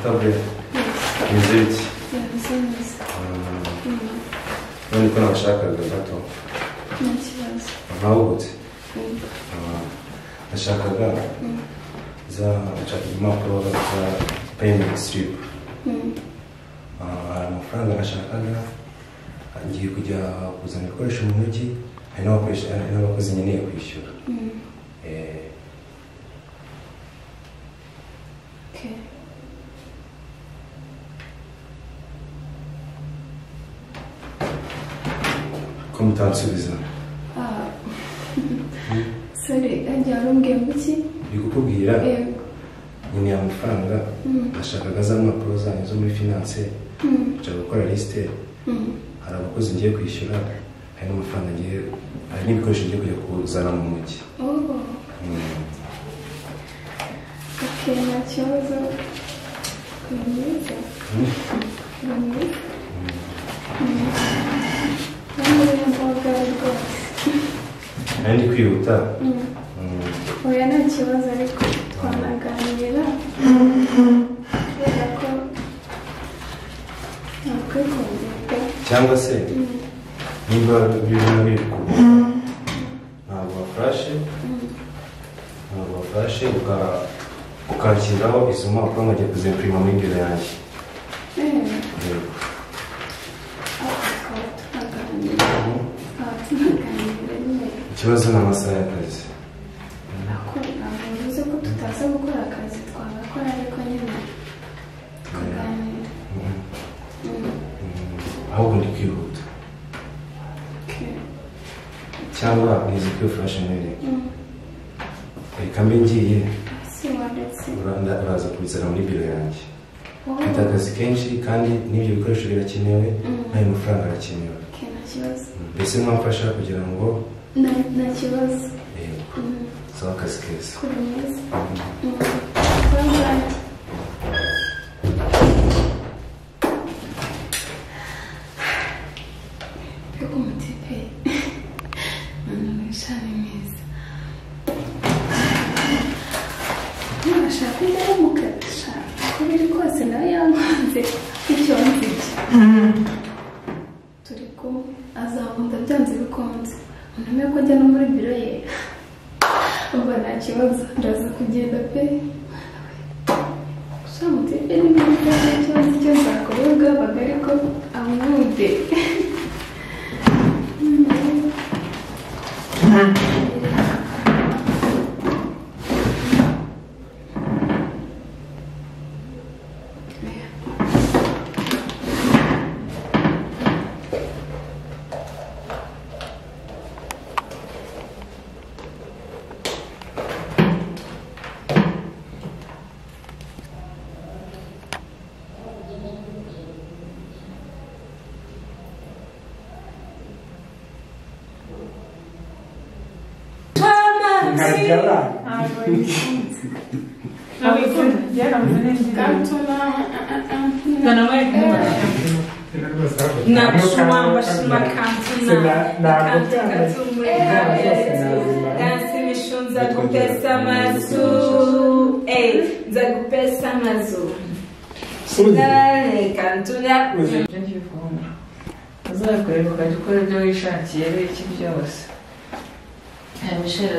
Tabre. Niziti. None ko nabashakaga gato. N'ikibazo. Ahubutse. Nashakaga za impapuro za payment slip. Amafaranga nashakaga ngiye kujya kuzana ibikoresho mu mujyi, hari n'abakozi nkeneye kwishyura. Ko mutansubiza? Sorry, njyarumbwiye muki? Bikukubwira nyine amafaranga nashakaga za mpapuro zanyu zo muri finance, nja gukora liste, hari abakozi ngiye kwishyura, hari n'amafaranga ngiye, hari n'ibikoresho ngiye kujya kuzana mu mujyi. Okay, nta kibazo. Ndi kwihuta. Oya nta kibazo ariko twanaganira kubera ko ntakwikundira cyangwa se nimba bibona biri kuvuga ntabwo wafashe ukakiraho izo mpapuro nkajya kuzimprima muri biro yanjye. Ikibazo ni amasaha y'akazi. Bivuze ko tutaza gukora akazi twagakora ariko nyine tukaganira. Ahubwo ndi kwihuta. Cyangwa nizi kwifasha nere. Reka mbe ngiye. Uraza kubizana muri biro yanjye. Mfite akazi kenshi kandi n'ibyo bikoresho birakenewe, n'ayo mafaranga arakenewe. Mbese mwamfasha kugira ngo nta kibazo. Sawa akazi keza. Azakunda byanze bikunze. Unamenye ko njya no muri biro ye. Umva nta kibazo ndaza kugenda pe. Samutse ni muri kibazo cyo zakorewe bagari ko amwude.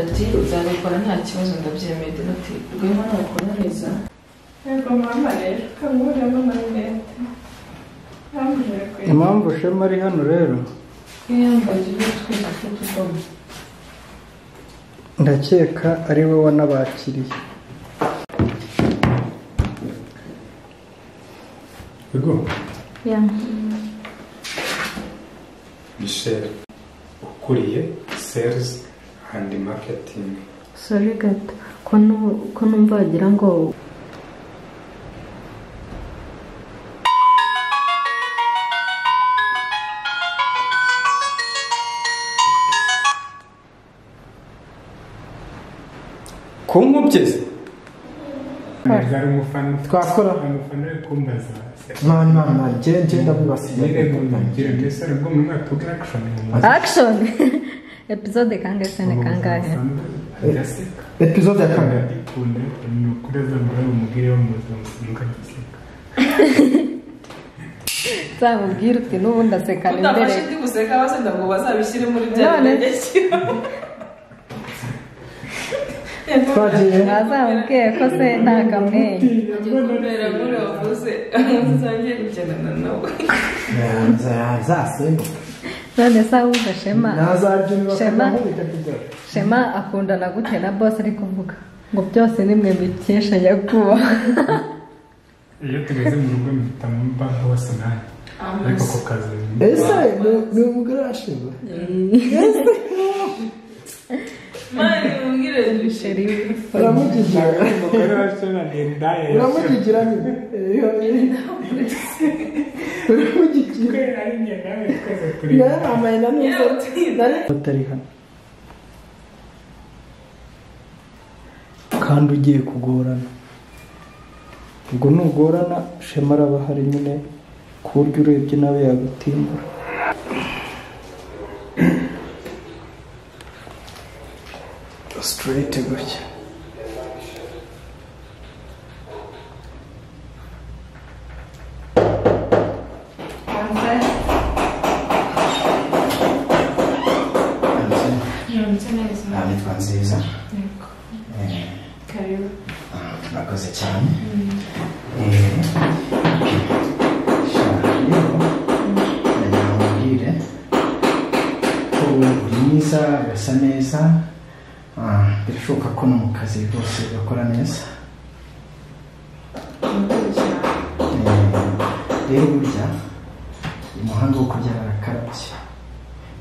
Ati uzabikora nta kibazo ndabyemeye ati rwema nakora neza Ego mama rero kamure mama ndende impamvu Shema ari hano rero ndakeka ari we wanabakiriye. Ego Michel ukuriye sales and marketing. Sorry gato ko numva wagira ngo kumubyize Nagari umufana twakora umufana kumbaza mama genda bubasiye ngira ndetse ariko mu mwaka action episode kangahe episode ya kane ikunde ni kureza mbere umugire wo mu muzungu Zamubwira uti n'ubundi asekana imbere. Udafashe ndi guseka basenda ngo bazabishyire muri bya bintu. Twagiye. Ntazamubwiye ko se nta kamwenyu. Kubera muri wavuze uzangiye gukenana nawe. Zasemba. None se ahubwo Shema. Nazabyinira Shema. akamubita kujya. Shema akundana gute na boss ari kuvuga ngo byose nimwe bikesha nyakubahwa. iyo tugeze mu rugo mpita mba hose nawe ariko ku kazi Ese ni umugore washize. Mani mungire dusheri. Uramugigira. umugore washize ni indaya Uramugigira nyine. Uramugigira. ari njye nawe twese turi Yamaye na neza. Batari hano. Kandi ugiye kugorana. Ubwo nugorana Shema araba hari nyine ku buryo urebye nawe yagutimbura. Straight gutya. Nitwa nziza. Karibu. Murakoze cyane. Ndamubwire ko uri mwiza ugasa neza. Birashoboka ko no mu kazi rwose ugakora neza. Rero burya umuhanga wo kurya barakarabye.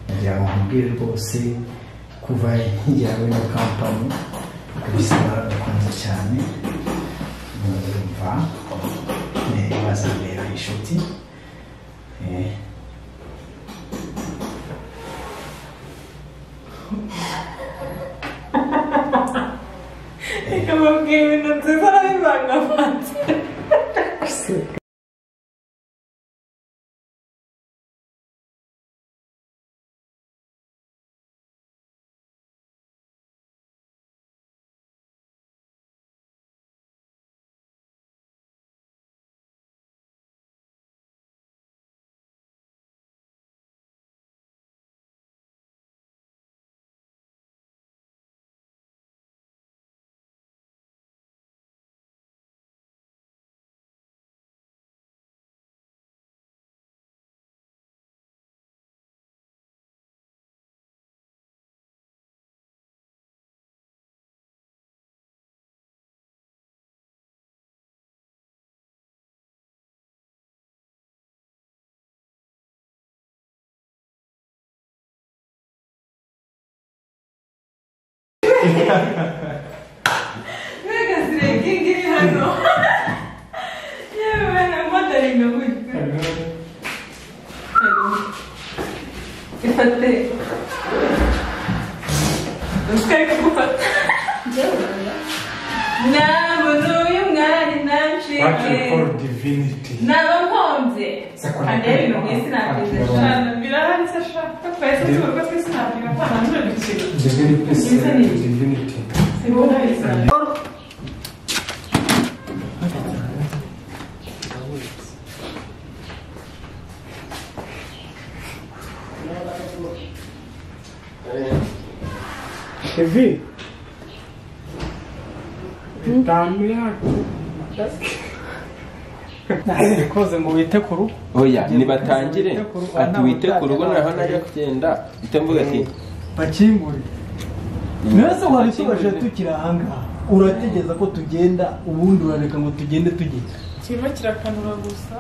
Nagira ngo nkubwire rwose kuva nkigera muri kampani kabisa barakunze cyane. Numva bazambera inshuti. Reka mubwire ibintu nziza arabivangavanze. Mega sireki ngiri hano. Yewe na modeling ngwiki. Ifate. Uskaka gufata. Nabona uyu mwari nancike. what you call divinity. Nabakomze. Kandi ibintu byose nabize cyane. Birahari se shaka. Twese tuvuga ko sinabira kwa nanjye bikiri. Divinity. Sibona bisa. Heavy. Itanu yacu. Ntabikoze ngo wite ku rugo. Oya nibatangire ati wite ku rugo naho najya kugenda itamvuga ati Bakingure. Mwese wari tubaje tukira ahangaha. Urategeza ko tugenda ubundi urareka ngo tugende tugenda. Kirimo kirakanura gusa.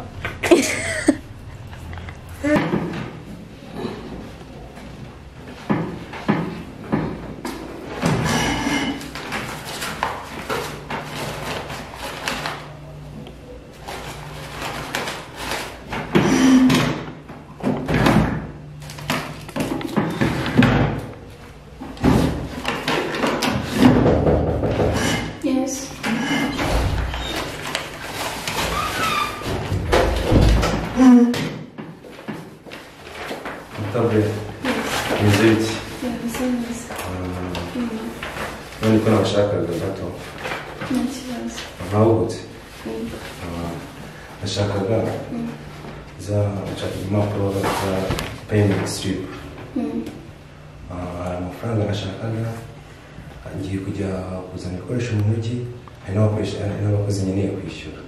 Yes. Добре. Музиці. Yeah, business. None ko nabashakaga gato. Nta kibazo. Ahubutse. nashakaga za impapuro za payment strip. Amafaranga nashakaga ngiye kujya kuzana ibikoresho mu mujyi, hari n'abakozi nkeneye kwishyura.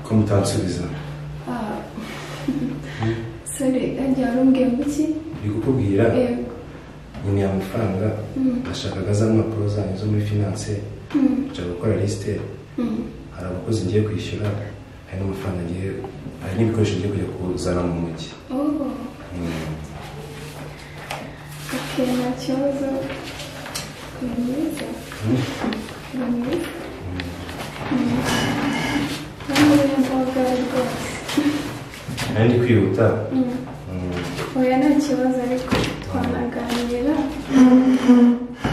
Ko mutansubiza? Sorry, ajya arumbwiye muki? Ndi kukubwira nyine amafaranga nashakaga za mpapuro zanyu zo muri finance, nshaka gukora lisite, hari abakozi ngiye kwishyura, hari n'amafaranga ngiye, hari n'ibikoresho ngiye kujya kuzana mu mujyi. Okay, nta kibazo. Ni mwiza. Ndi kwihuta. Oya nta kibazo ariko twanaganira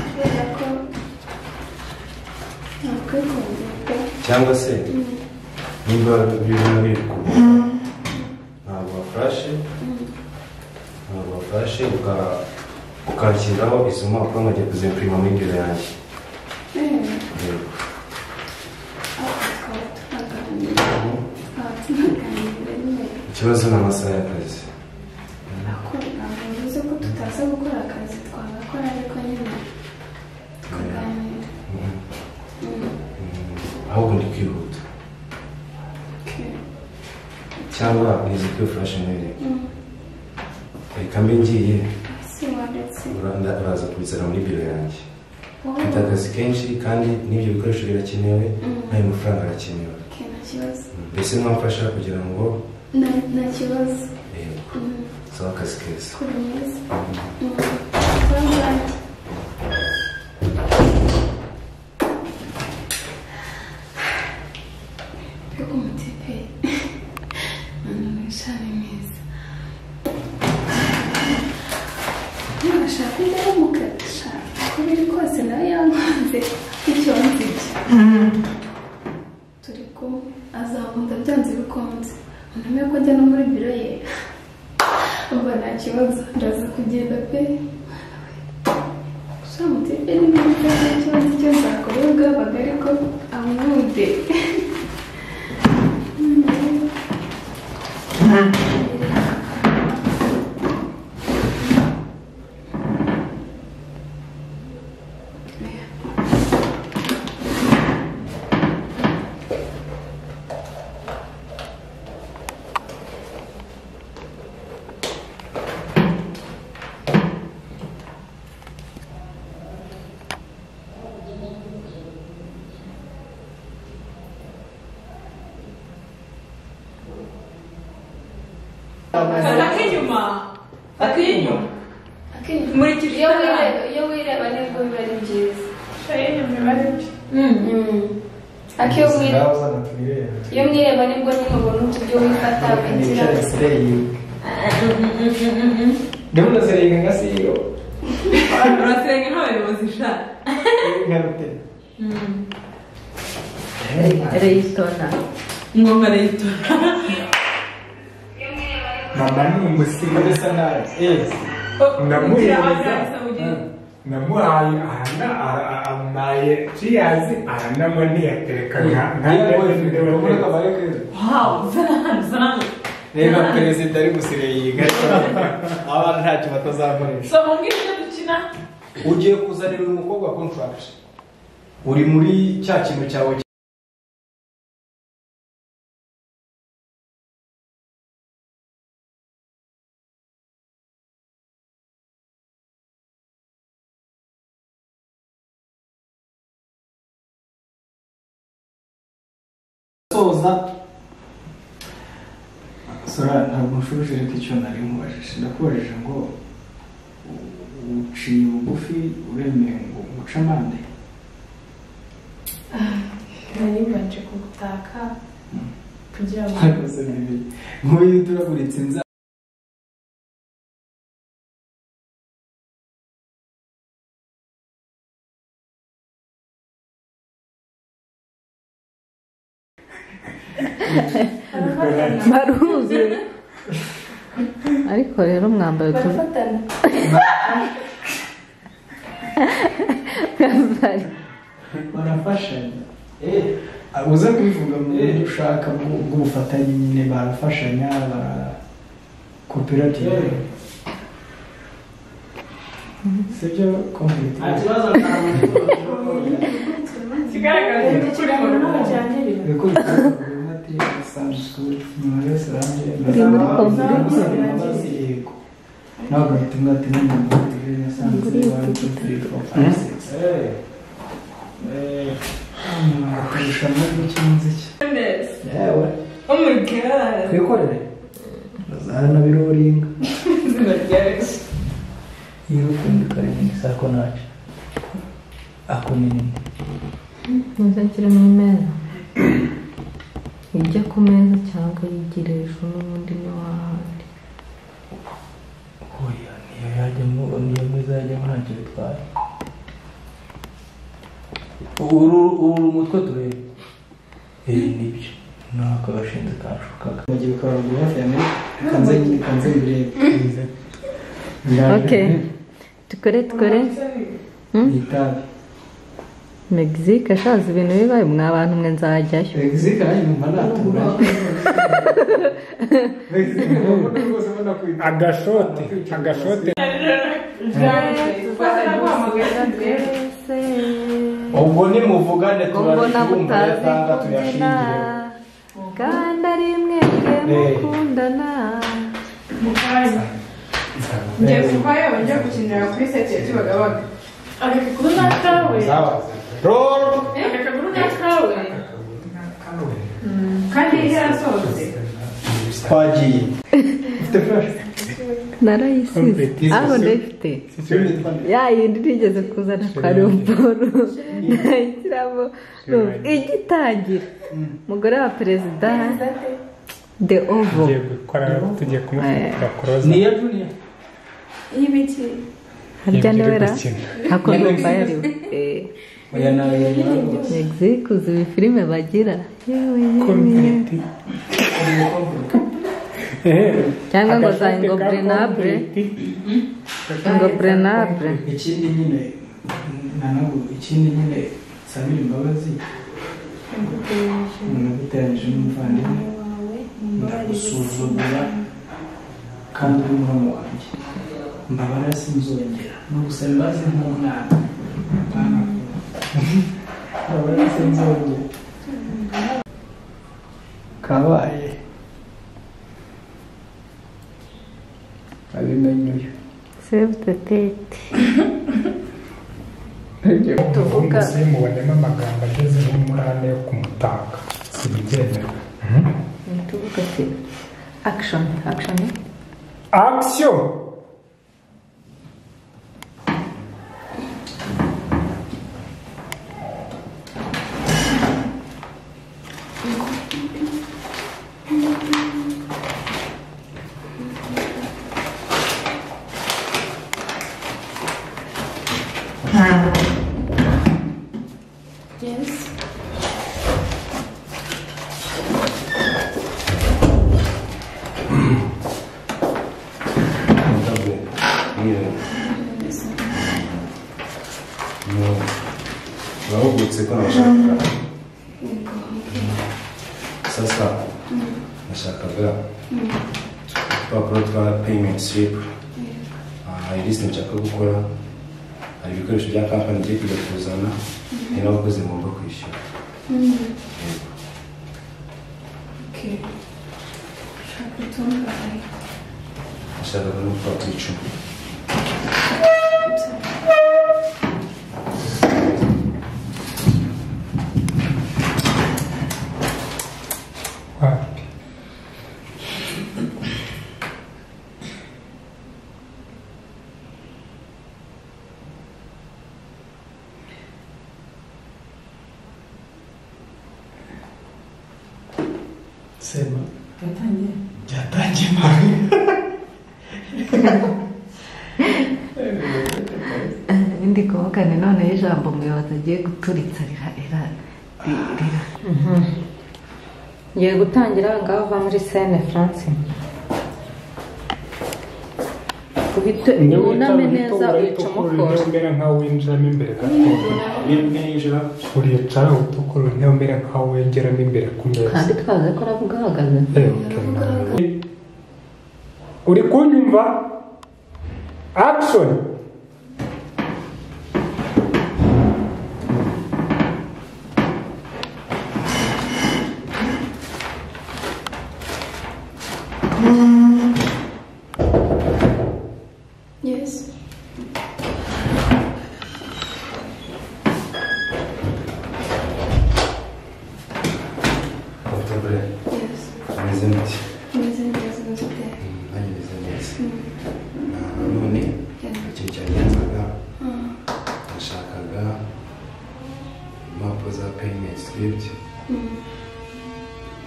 kubera ko nakwikundira cyangwa se nimba bibona biri kuvuga ntabwo wafashe ukakiraho izo mpapuro nkajya kuzimpurima muri biro yanjye. Ikibazo ni amasaha y'akazi. Bivuze ko tutaza gukora akazi twagakora ariko nyine tukaganira. Ahubwo ndi kwihuta. Cyangwa nizi ko flash nere. Reka mbe ngiye. Uraza kubizana muri biro yanjye. Mfite akazi kenshi kandi n'ibyo bikoresho birakenewe, n'ayo mafaranga arakenewe. Mbese mwamfasha kugira ngo nta kibazo. Sawa, akazi keza. Turi kumwe azakunda byanze bikunze, unamenye ko ajya no muri biro ye. Umva nta kibazo, ndaza kugenda pe. Shamutebe n'ibindi kibazo cyo nzakora bwabaga ariko amwude. Iyo wireba nibwo biba ari byiza. Iyo mwireba nibwo nyine ubona uburyo wifata ukagira. Ndabona serenga nka CEO. Urasenga nk'abayobozi sha. Reyitona. Ngoma reyitona. Mama ni umusima bisa nabi. Namuhaye amaye ciyazi ahanamo ntiyatereka reba perezida ari gusireyiga abana ntacyo batazakoresha. So mungishije dukina Ugiye kuzanira uyu mukobwa contract, uri muri cya kintu cyawe soza. Sora ntabwo nshuje reka icyo nari mubajije, ndakubajije ngo uciye bugufi uremeye ngo uce amande. nari mbanje kugutaka kugira ngo nk'uyu turaguritse inzara. Maruzi ariko rero mwambaye barafatana barafashanya uza kubivuga mu buryo ushaka bw'ubufatanye nyine barafashanya koperative sibyo kompetiti kigaragaza kuri mu n'amajyambere uri muri kompetiti yego nawe ugahita umwate n'umuntu nasanze 1 2 3 4 5 6 akarushanwa rw'ikinziki yewe oh my god twikorere bazana biroringa zinaryarishye iyo ukundi karimo isako nacu ako minini ntuzakire mu meza ijya ku meza cyangwa yigire hejuru n'ubundi no hahandi oya niyo yajyamo niyo meza yajyamo ntacyo bitwaye uru umutwe turebe nibyo naka gashinze kashukaga bagiye gukorera hafi ya mbere kanze birebe okay tukore itabi Mexique ashaza ibintu bibaye mwa bantu mwe nzajyayo Mexique nayo nyuma natura agashote ubwo nimuvugane mbona mutazi kubyina kandi ari mwebwe mukundana ngiye kuvayo njya gukinira kuri seti ya Kibagabaga areka kuri nakawe areka kuri nakawe kandi yarasohotse twagiye ufite flash narayisize aho ndayifite ya yindi nigeze kuzana karumporo nayishyiramo igitangira umugore wa perezida de ovo tugiye kumufata koroza niyo junior y'ibiki harya niwera hako ndumva yariwe oya nawe Mexique uzi filime bagira community cyangwa ngo za ingobrenable ikindi nyine nanabu ikindi nyine sabira imbabazi naguteranyije n'umuvandimwe ndagusuzugura kandi uri umwana wanjye mbabara sinzongera no gusaba imbabazi nk'umwana mbabara sinzongera kabaye abimenye uyu save the date tuvuga mubonemo amagambo ageze nk'umurane yo kumutaka sibigendera tuvuga ati action yes urahugutse ko nabashaka sasa nashakaga urupapuro twa payment slip hari lisite nshaka gukora hari ibikoresho bya kampani ngiye kujya kuzana hari n'abakozi ngomba kwishyura nashakaga n'urupapuro 10 sema yatangiye mari ndi kuvuga ni none y'ijambo umuyobozi agiye guturitsa rira ngiye gutangira ngaho va muri scène France uhite wuname neza wicomokora umera nkaho winjiramo imbere gatoya uricara utukura niyo umera nkaho wengeramo imbere ku meza kandi twaze ko aravuga ahagaze uri kunyumva action Yes. Octobre. Yes. Ameze muti. Meze neza gute? Nanjye meze neza. None ikintu cyangenzaga nashakaga impapuro za payment script.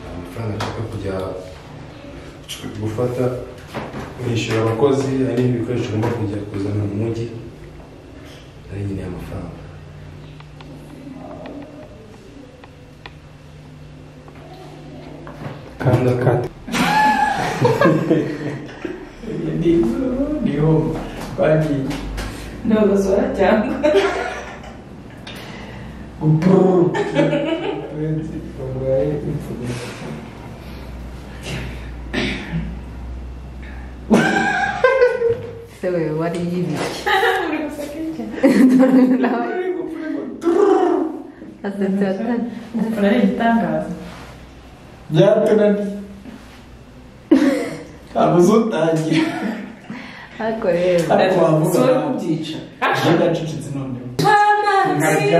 Amafaranga nshaka kujya gufata kwishyura abakozi hari n'ibikoresho ugomba kujya kuzana mu mujyi ari nyine amafaranga. kanda niho bagiye ndabazora cyangwa se wewe wari yibiki asetse atari ari igitangaza byatunaniye ntabwo uzotangira ariko rero ariko wavuga kubyica agenda acecetse noneho nkarya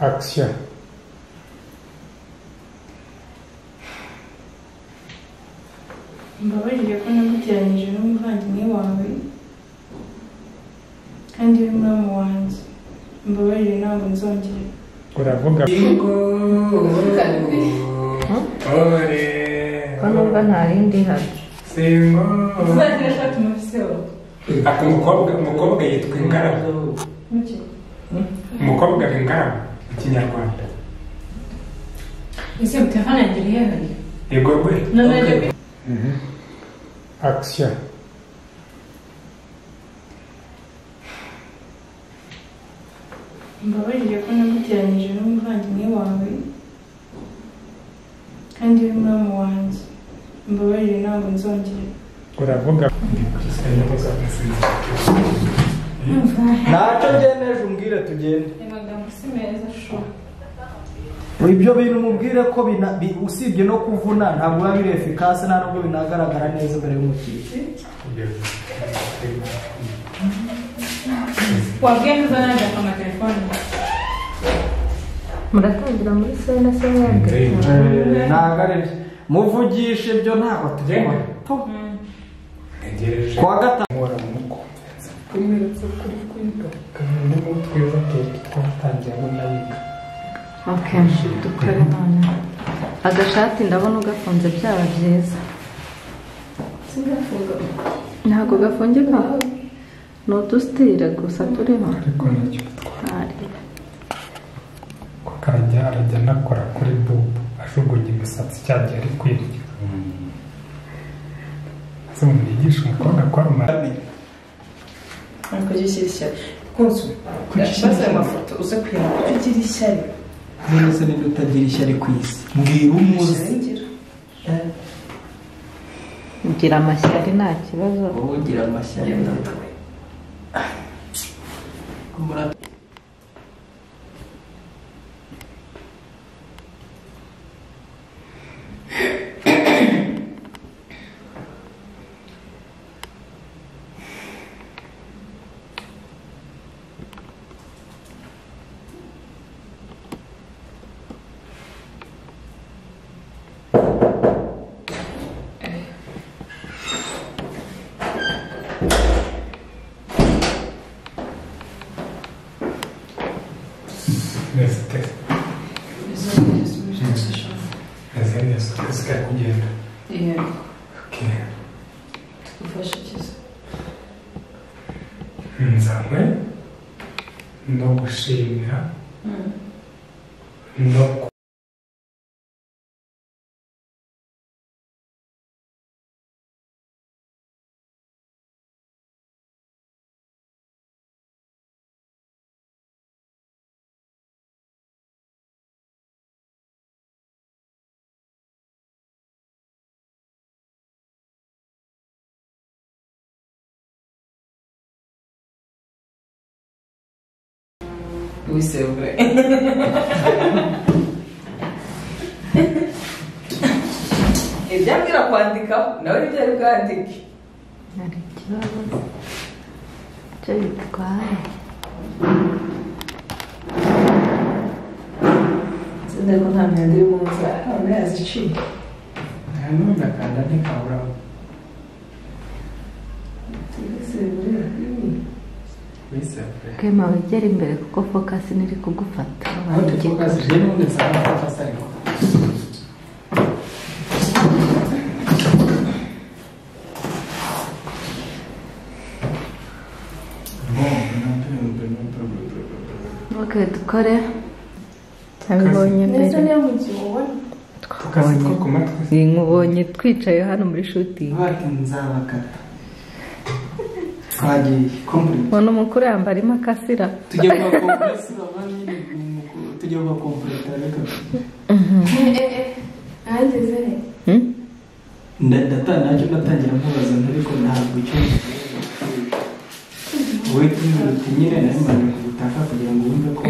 action mbabarire ko naguteranyije n'umuvandimwe wawe kandi uri muramu wanjye mbabarire ntabwo nzongera uravuga ko numva nta rindi hano singo uzagire eshatu mufiseho aka umukobwa yitwa ingaragu umukobwa ni ingaragu mu kinyarwanda ese telefone yanjye iri hehe yego rwe none action mbabarire ko naguteranyije n'umuvandimwe wawe kandi uri muramu wanjye mbabarire ntabwo nzongera uravuga ntacyo ngeneje umbwire tugende amagambo si meza sho ibyo bintu mubwire ko usibye no kuvuna ntabwo biba biri efikasi nta nubwo binagaragara neza imbere y'umukiriya wabwiye neza nanjye akama telefone muratangira muri sena se mwebwe ntabwo ari byo muvugishe ibyo ntabwo tugikora kuwa gatanu kunyeretse kuri kwiga kandi mu twiza twatangiye aho nabiga akenshi dukore none agashati ndabona ugafunze byaba byiza ntabwo gafungika ni udusitire gusa turiho ariko nicyo ko karajya arajya anakora kuri bubu ajugunya imisatsi cyagiye ari kwiga ese umuntu yigisha umukobwa akora umurani ariko gishyira ishyari kunzu basa amafoto uze kuyana kuko ugira ishyari none se niba utagira ishyari ku isi mbwira umuzi ugira amashyari nta kibazo wowe ugira amashyari Azari akazi kari kugenda. Yego. Okay. Tugufasha ikiza. Nzanywe no gushimira no Oui, c'est vrai. Ibyambwira kwandikaho nawe ibyo ari bwandike. Hari ikibazo cyo bitwaye. Sinzi ko nta myanda iri mu nzira, none yaziciye. None ndakanda ntikaburaho. Kema wegera imbere kuko focus niri kugufata. Aho focus je n'ubundi nsaba focus ariko. Okay, dukore. Abibonye mbere. Neza niyo mu gihe ubona. Nkubonye twicaye hano muri shooting. Bati nzabakata. Twagiye complete. Ubona umukuru yambara imakasira. Tujya kwa compressor abandi umukuru tujya kwa complete ariko. Ahageze he? Nacyo natangira nkubaza ariko ntabwo icyo wowe tunyire nayo mbanje kubutaka kugira ngo wumve ko